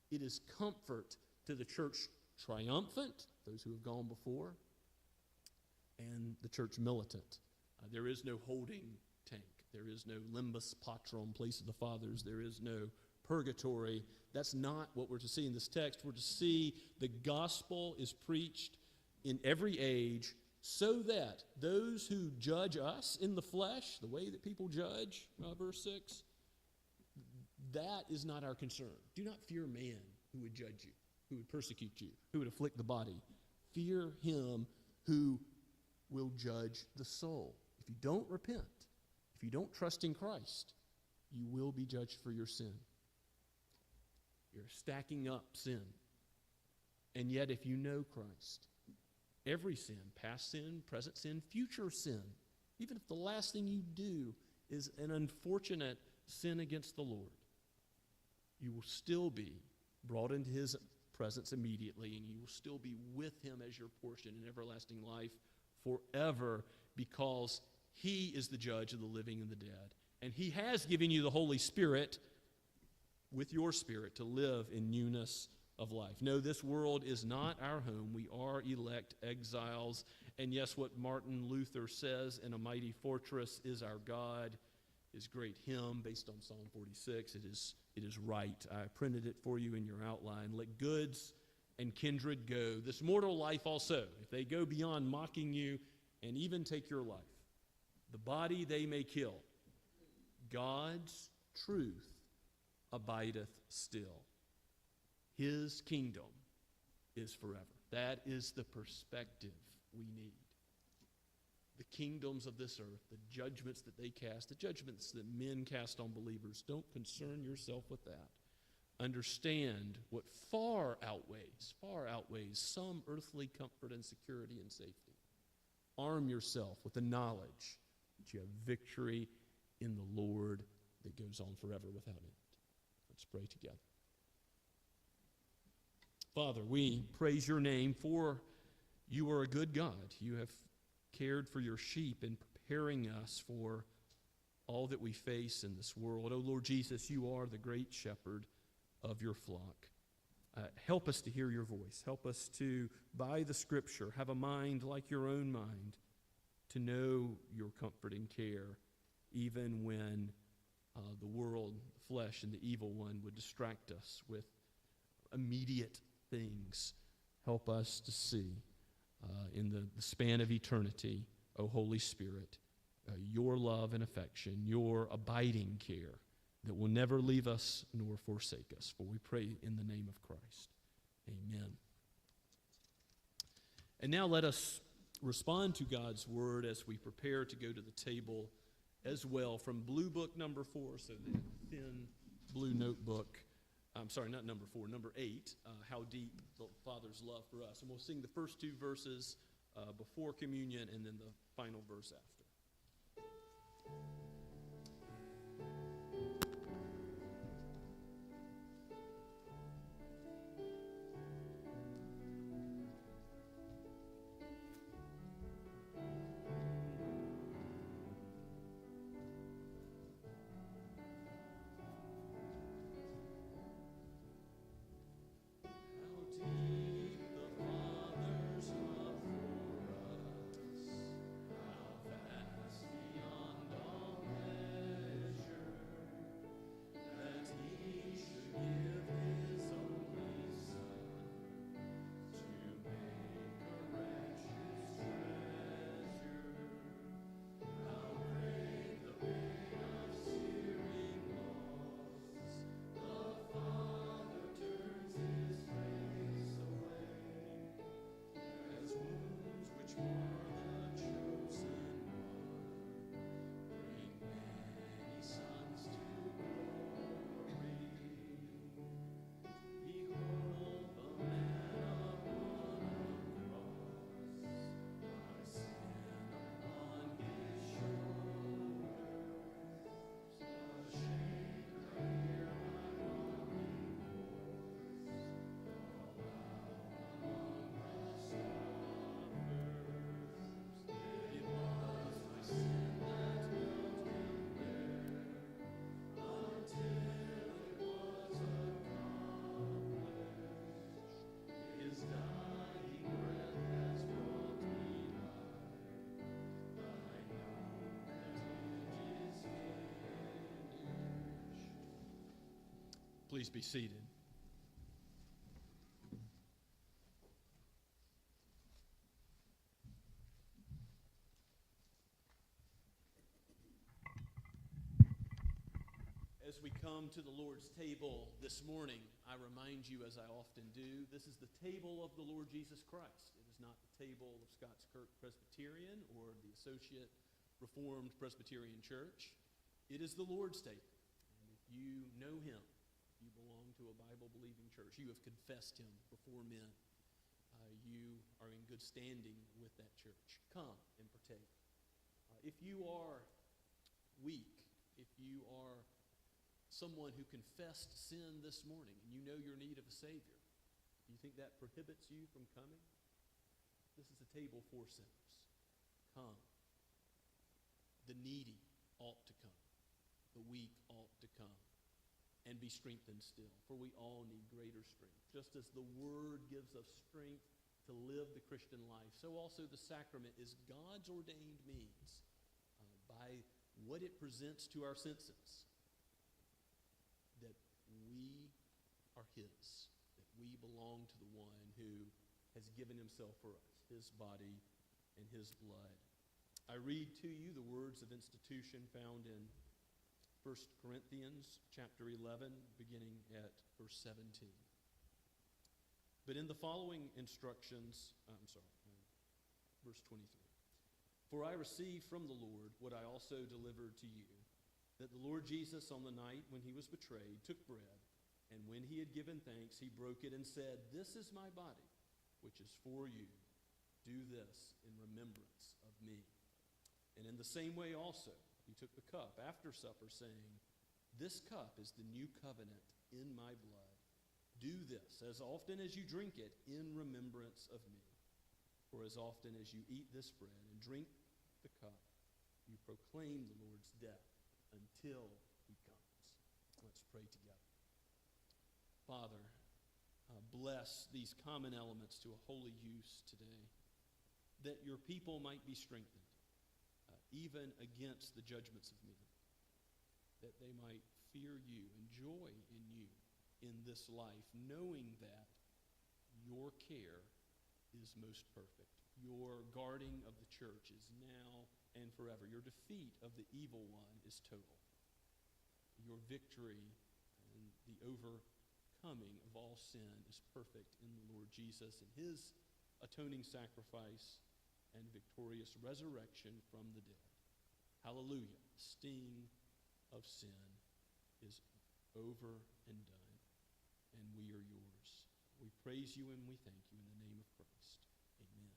D: It is comfort to the church triumphant, those who have gone before, and the church militant. There is no holding tank. There is no limbus patrum, place of the fathers. There is no purgatory. That's not what we're to see in this text. We're to see the gospel is preached in every age so that those who judge us in the flesh, the way that people judge, verse 6, that is not our concern. Do not fear man who would judge you, who would persecute you, who would afflict the body. Fear him who will judge the soul. If you don't repent, if you don't trust in Christ, you will be judged for your sin. You're stacking up sin. And yet, if you know Christ, every sin, past sin, present sin, future sin, even if the last thing you do is an unfortunate sin against the Lord, you will still be brought into his presence immediately, and you will still be with him as your portion in everlasting life forever, because he is the judge of the living and the dead. And he has given you the Holy Spirit with your spirit to live in newness of life. No, this world is not our home. We are elect exiles. And yes, what Martin Luther says, "In a mighty fortress is our God," his great hymn based on Psalm 46. It is right. I printed it for you in your outline. Let goods and kindred go, this mortal life also, if they go beyond mocking you and even take your life. The body they may kill. God's truth abideth still. His kingdom is forever. That is the perspective we need. The kingdoms of this earth, the judgments that they cast, the judgments that men cast on believers, don't concern yourself with that. Understand what far outweighs some earthly comfort and security and safety. Arm yourself with the knowledge that you have victory in the Lord that goes on forever without end. Let's pray together. Father, we praise your name, for you are a good God. You have cared for your sheep in preparing us for all that we face in this world. Oh, Lord Jesus, you are the great shepherd of your flock. Help us to hear your voice. Help us to, by the Scripture, have a mind like your own mind, to know your comfort and care, even when the world, the flesh, and the evil one would distract us with immediate things. Help us to see in the span of eternity, O Holy Spirit, your love and affection, your abiding care that will never leave us nor forsake us. For we pray in the name of Christ. Amen. And now let us respond to God's word as we prepare to go to the table as well from Blue Book number 4, so the thin blue notebook. I'm sorry, not number 4, number 8, How Deep the Father's Love for Us. And we'll sing the first 2 verses before communion and then the final verse after. Please be seated. As we come to the Lord's table this morning, I remind you, as I often do, this is the table of the Lord Jesus Christ. It is not the table of Scots Kirk Presbyterian or the Associate Reformed Presbyterian Church. It is the Lord's table. And if you know him, you belong to a Bible-believing church, you have confessed him before men, you are in good standing with that church. Come and partake. If you are weak, if you are someone who confessed sin this morning and you know your need of a Savior, do you think that prohibits you from coming? This is a table for sinners. Come. The needy ought to come. The weak ought to come and be strengthened still, for we all need greater strength. Just as the Word gives us strength to live the Christian life, so also the sacrament is God's ordained means by what it presents to our senses, that we are his, that we belong to the one who has given himself for us, his body and his blood. I read to you the words of institution found in 1 Corinthians chapter 11, beginning at verse 17. But in the following instructions, verse 23. For I received from the Lord what I also delivered to you, that the Lord Jesus, on the night when he was betrayed, took bread, and when he had given thanks, he broke it and said, "This is my body, which is for you. Do this in remembrance of me." And in the same way also, he took the cup after supper, saying, "This cup is the new covenant in my blood. Do this as often as you drink it in remembrance of me. For as often as you eat this bread and drink the cup, you proclaim the Lord's death until he comes." Let's pray together. Father, bless these common elements to a holy use today, that your people might be strengthened, even against the judgments of men, that they might fear you and joy in you in this life, knowing that your care is most perfect. Your guarding of the church is now and forever. Your defeat of the evil one is total. Your victory and the overcoming of all sin is perfect in the Lord Jesus and his atoning sacrifice and victorious resurrection from the dead. Hallelujah. The sting of sin is over and done, and we are yours. We praise you and we thank you in the name of Christ. Amen.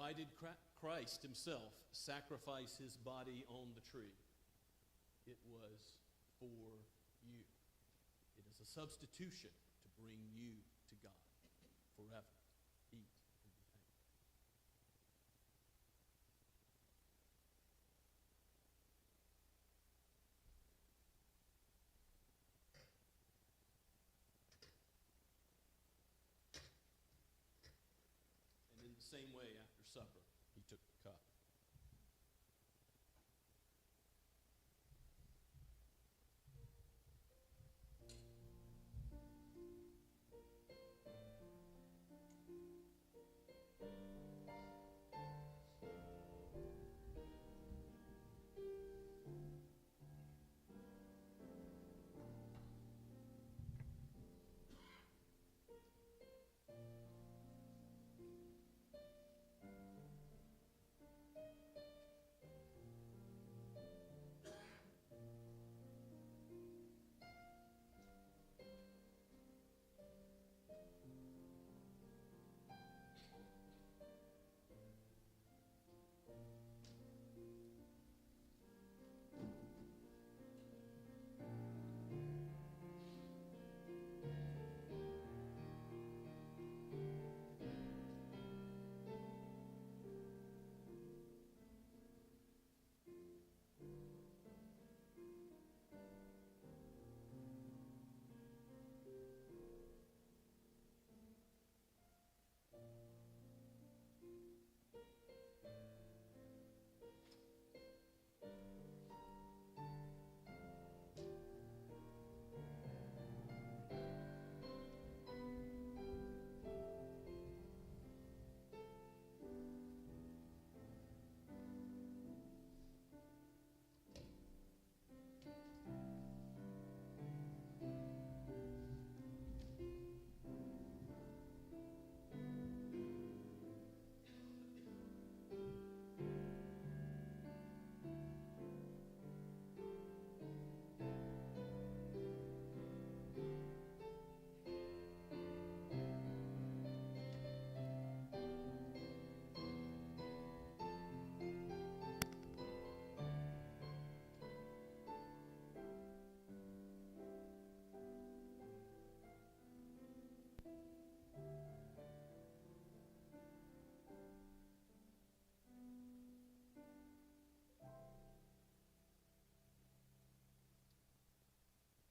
D: Why did Christ himself sacrifice his body on the tree? It was for you. It is a substitution to bring you to God forever. Eat and be thankful. And in the same way, after supper, he took the cup.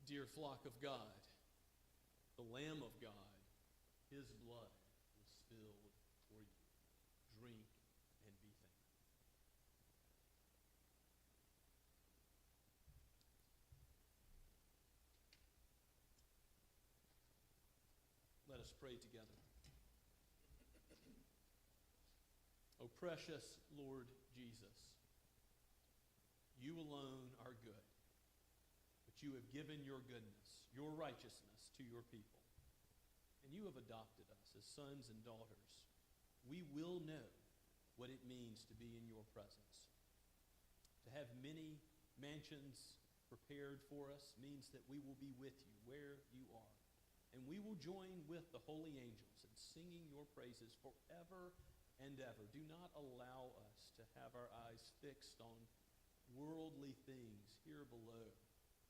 D: Dear flock of God, the Lamb of God, his blood was spilled for you. Drink and be thankful. Let us pray together. O precious Lord Jesus, you alone are good. You have given your goodness, your righteousness to your people, and you have adopted us as sons and daughters. We will know what it means to be in your presence. To have many mansions prepared for us means that we will be with you where you are, and we will join with the holy angels in singing your praises forever and ever. Do not allow us to have our eyes fixed on worldly things here below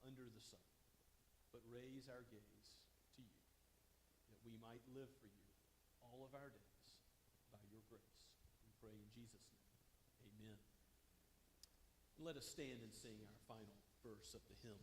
D: under the sun, but raise our gaze to you, that we might live for you all of our days by your grace. We pray in Jesus' name. Amen. Let us stand and sing our final verse of the hymn.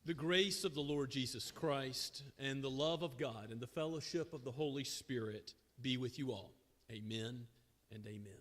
D: The grace of the Lord Jesus Christ and the love of God and the fellowship of the Holy Spirit be with you all. Amen and amen.